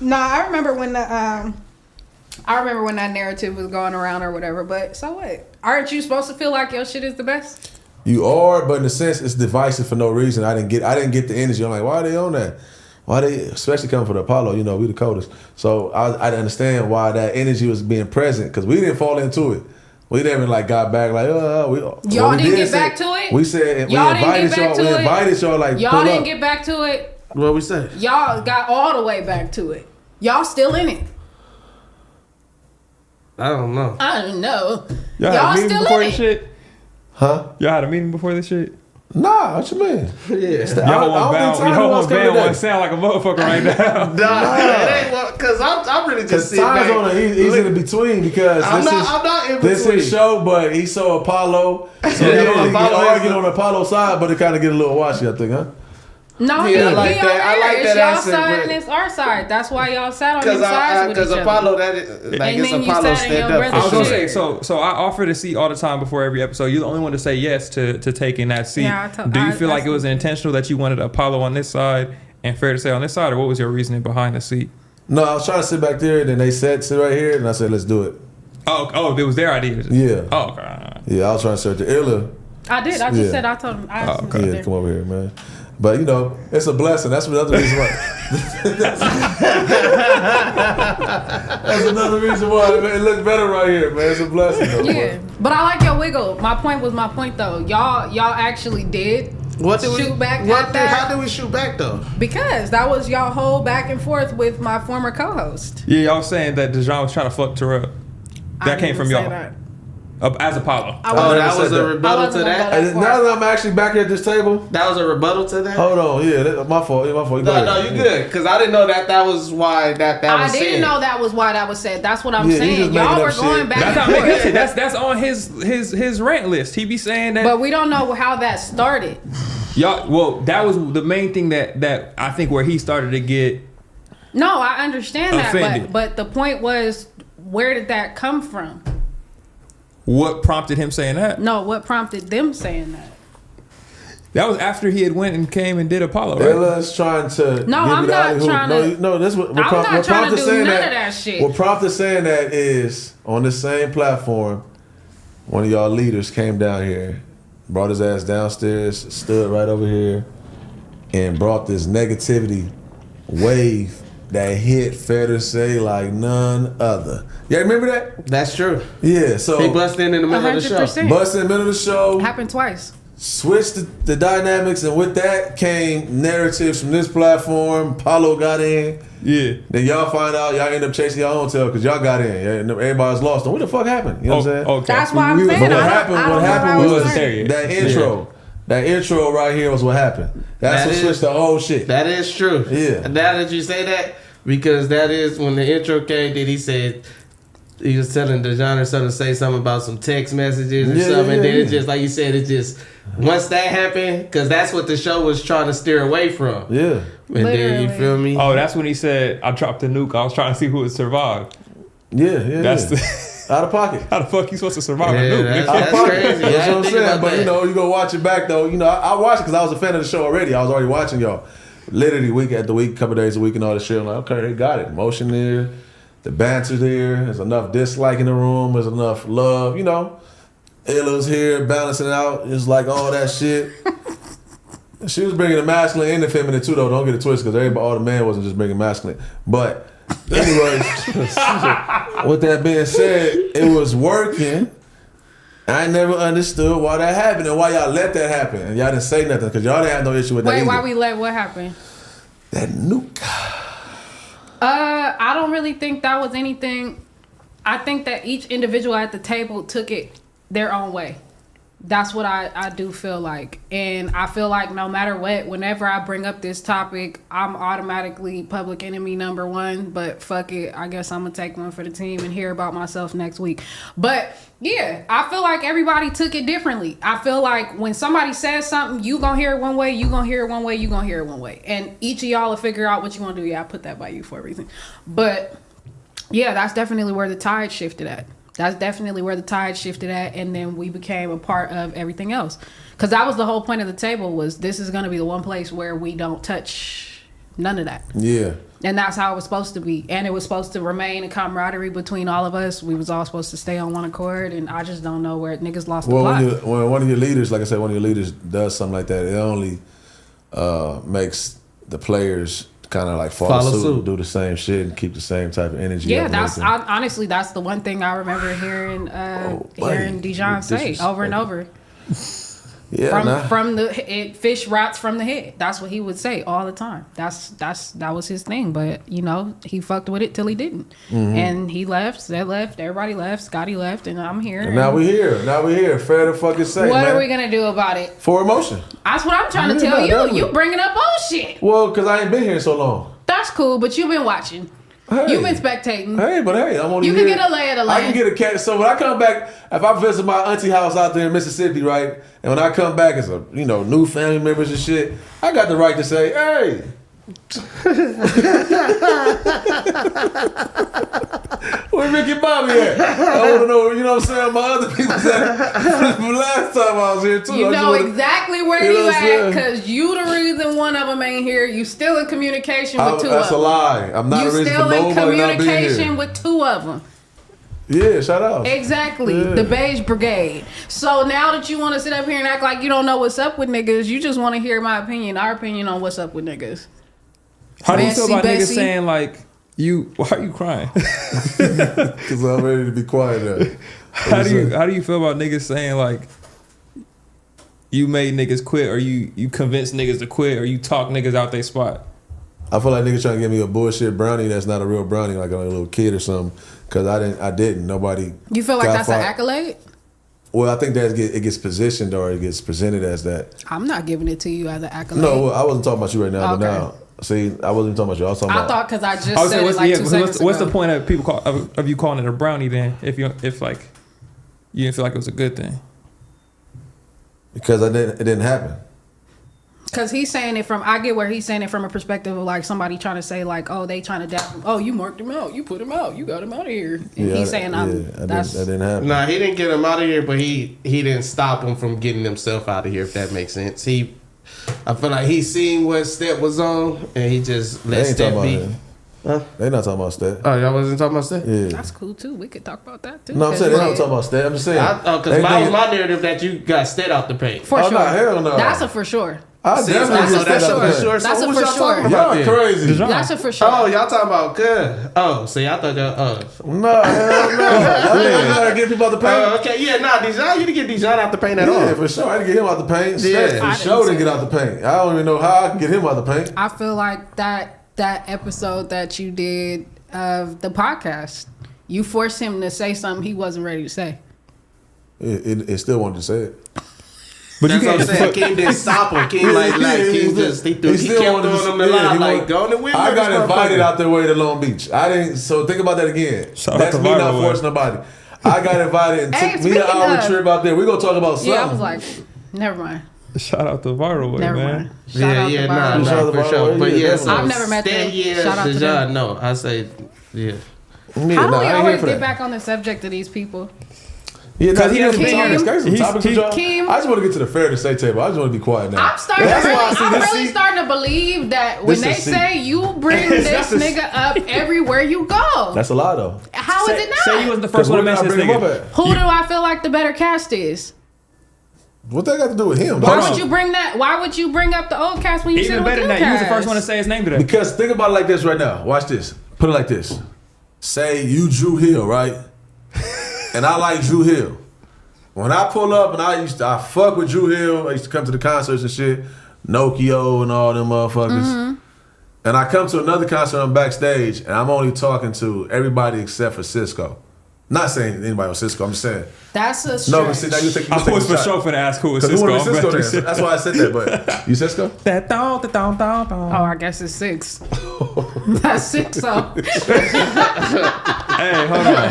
No, I remember when that narrative was going around or whatever. But so what? Aren't you supposed to feel like your shit is the best? You are, but in a sense, it's divisive for no reason. I didn't get the energy. I'm like, why are they on that? Why they, especially coming for the Apollo? You know, we the coldest. So I understand why that energy was being present because we didn't fall into it. We never got back like y'all didn't get back to it. We said we invited y'all like y'all didn't get back to it. What we say? Y'all got all the way back to it. Y'all still in it. I don't know. Y'all still before in this it. Shit? Huh? Y'all had a meeting before this shit? Nah, what you mean? Yeah. Y'all want to sound like a motherfucker right now. Nah, it ain't because I'm really just sitting back. He's in between because I'm not in between. This is show, but he saw Apollo. So he arguing on Apollo side, but it kind of get a little washy, I think, huh? No, yeah, I like that. It's y'all side and it's our side. That's why y'all sat on your sides with each other. Because Apollo, I guess Apollo stepped up. I was gonna say, so I offered a seat all the time before every episode. You're the only one to say yes to taking that seat. Yeah, do you feel like it was intentional that you wanted Apollo on this side and Fair to say on this side, or what was your reasoning behind the seat? No, I was trying to sit back there, and then they said sit right here, and I said let's do it. Oh, it was their idea. Yeah. Oh, okay. Yeah, I was trying to search the Illa. I did. I just said I told him. Yeah, come over here, man. But you know, it's a blessing. That's another reason why. That's another reason why it looks better right here, man. It's a blessing, though. Yeah, but I like your wiggle. My point was my point, though. Y'all actually did shoot back. How did we shoot back though? Because that was y'all whole back and forth with my former co-host. Yeah, y'all saying that Dejan was trying to fuck t-rell. That came from y'all. That. As Apollo. That was a rebuttal to that? Now that I'm actually back here at this table. That was a rebuttal to that? Hold on. Yeah, my fault. Yeah, my fault. No, you good. Because I didn't know that was why that was said. I didn't know that was why that was said. That's what I'm saying. Y'all were going back and forth. That's on his rant list. He be saying that. But we don't know how that started. Y'all, well, that was the main thing that I think where he started to get. No, I understand offended. that. But the point was, where did that come from? What prompted him saying that? No, what prompted them saying that? That was after he had went and came and did Apollo, right? Ella's trying to. No, I'm not trying to. No, that's what. I'm not trying to do none of that shit. What prompted saying that is on the same platform. One of y'all leaders came down here, brought his ass downstairs, stood right over here, and brought this negativity wave that hit Fair to say like none other. Y'all remember that? That's true. Yeah, so he busted in the middle 100%. of the show. Busted in the middle of the show. Happened twice. Switched the dynamics, and with that came narratives from this platform. Apollo got in. Yeah. Then y'all find out y'all end up chasing y'all own tail because y'all got in. Everybody's lost. What the fuck happened? You know what I'm saying? Okay. That's why I'm saying. What happened was that intro. That intro right here was what happened. That's what switched the whole shit. That is true. Yeah. Now that you say that, because that is when the intro came, then he said he was telling Dejan or something to say something about some text messages or something. And then it just, like you said, it just, once that happened, because that's what the show was trying to steer away from. Yeah. And then, you feel me? Oh, that's when he said, I dropped the nuke. I was trying to see who would survive. Yeah. That's out of pocket. How the fuck you supposed to survive a nuke? That's crazy. That's what I'm saying. But you know, you go watch it back though. You know, I watched it because I was a fan of the show already. I was already watching y'all. Literally week after week, couple days a week and all this shit. I'm like, okay, they got it. Emotion there. The banter there. There's enough dislike in the room. There's enough love. You know, Illa's here balancing it out. It's like all that shit. She was bringing the masculine and the feminine too, though. Don't get it twisted, because all the man wasn't just bringing masculine. But anyways, with that being said, it was working. I never understood why that happened and why y'all let that happen. And y'all didn't say nothing because y'all didn't have no issue with that. Wait, why we let what happen? That nuke. I don't really think that was anything. I think that each individual at the table took it their own way. That's what I do feel like. And I feel like no matter what, whenever I bring up this topic, I'm automatically public enemy number one. But fuck it, I guess I'm going to take one for the team and hear about myself next week. But yeah, I feel like everybody took it differently. I feel like when somebody says something, you going to hear it one way, you going to hear it one way, you going to hear it one way. And each of y'all will figure out what you want to do. Yeah, I put that by you for a reason. But yeah, that's definitely where the tide shifted at. That's definitely where the tide shifted at, and then we became a part of everything else. Because that was the whole point of the table, was this is going to be the one place where we don't touch none of that. Yeah. And that's how it was supposed to be. And it was supposed to remain a camaraderie between all of us. We was all supposed to stay on one accord. And I just don't know where niggas lost the plot. When one of your leaders, like I said, one of your leaders does something like that, it only makes the players kind of like follow suit, do the same shit, and keep the same type of energy. Yeah, honestly, that's the one thing I remember hearing Dijon say over and over. Yeah, fish rots from the head. That's what he would say all the time. That was his thing. But he fucked with it till he didn't. And he left. They left. Everybody left. Scotty left, and I'm here. And now we here. Fair to fucking say. What man. are we gonna do about it? For emotion. That's what I'm trying to tell you. Definitely. You bringing up old shit. Well, because I ain't been here so long. That's cool, but you've been watching. Hey. You've been spectating. Hey, I'm only You can get a lay of the land. I can get a cat. So when I come back, if I visit my auntie house out there in Mississippi, right, and when I come back as a new family members and shit, I got the right to say, hey. Where Ricky Bobby at? I want to know, what I'm saying, my other people's at. From last time I was here too. You know exactly where you at, because you the reason one of them ain't here. You still in communication with two of them. That's a lie. I'm not a reason for nobody not being here. You still in communication with two of them. Yeah, shout out. Exactly. Yeah. The Beige Brigade. So now that you want to sit up here and act like you don't know what's up with niggas, you just want to hear my opinion, our opinion on what's up with niggas. How do you feel about niggas saying like, why are you crying? Because I'm ready to be quiet now. How do you feel about niggas saying like, you made niggas quit, or you convinced niggas to quit, or you talk niggas out their spot? I feel like niggas trying to give me a bullshit brownie that's not a real brownie, like a little kid or something. Because I didn't. Nobody. You feel like that's an accolade? Well, I think that it gets positioned or it gets presented as that. I'm not giving it to you as an accolade. No, I wasn't talking about you right now, but now. See, I wasn't talking about you. I was talking about. I thought because I just said it like 2 seconds ago. What's the point of people of you calling it a brownie then? If like you didn't feel like it was a good thing? Because it didn't happen. Because he's saying it I get where he's saying it from a perspective of like somebody trying to say like, oh, they trying to doubt him. Oh, you marked him out. You put him out. You got him out of here. And he's saying, that didn't happen. Nah, he didn't get him out of here, but he didn't stop him from getting himself out of here, if that makes sense. I feel like he seen what Step was on, and he just let Step be. Huh? They not talking about Step. Oh, y'all wasn't talking about Step? Yeah. That's cool, too. We could talk about that, too. No, I'm saying they not talking about Step. I'm just saying. Because that was my narrative that you got Step out the paint. For sure. No, hell no. That's a for sure. That's a for sure. That's a for sure. Y'all crazy. That's a for sure. Oh, y'all talking about good. Oh, so y'all thought y'all. No, hell no. You gotta get people out the paint. Okay, yeah, nah, Dijon, you didn't get Dijon out the paint at all. Yeah, for sure. I didn't get him out the paint. Yeah, for sure didn't get out the paint. I don't even know how I can get him out the paint. I feel like that episode that you did of the podcast, you forced him to say something he wasn't ready to say. It still wanted to say it. But that's what I'm saying. King didn't stop him. King King just he kept throwing him the line like go to win. I got invited out their way to Long Beach. I didn't. So think about that again. That's me not forcing nobody. I got invited and took me an hour trip out there. We gonna talk about something. Yeah, I was like, never mind. Shout out to Viral Way, never man. Mind. Nah, for sure. But yes, I've never met them. Shout out to them. No, I say, yeah. How do we always get back on the subject of these people? Yeah, because he has Kim. I just want to get to the fair to say table. I just want to be quiet now. I'm really starting to believe that when they say you bring this nigga up everywhere you go. That's a lie though. How is it not? Say you wasn't the first one to mention this nigga. Who do I feel like the better cast is? What that got to do with him? Why would you bring that? Why would you bring up the old cast when you said it was the new cast? You was the first one to say his name today. Because think about it like this right now. Watch this. Put it like this. Say you Drew Hill, right? And I like Drew Hill. When I pull up and I fuck with Drew Hill, I used to come to the concerts and shit, Nokia and all them motherfuckers. Mm-hmm. And I come to another concert, I'm backstage, and I'm only talking to everybody except for Cisco. Not saying anybody on Cisco, I'm just saying. That's a stretch. No, but see, now you take I was for sure finna ask who was Cisco. Cisco that's why I said that, but you Cisco? Oh, I guess it's 6. That's 6, so. Hey, hold on.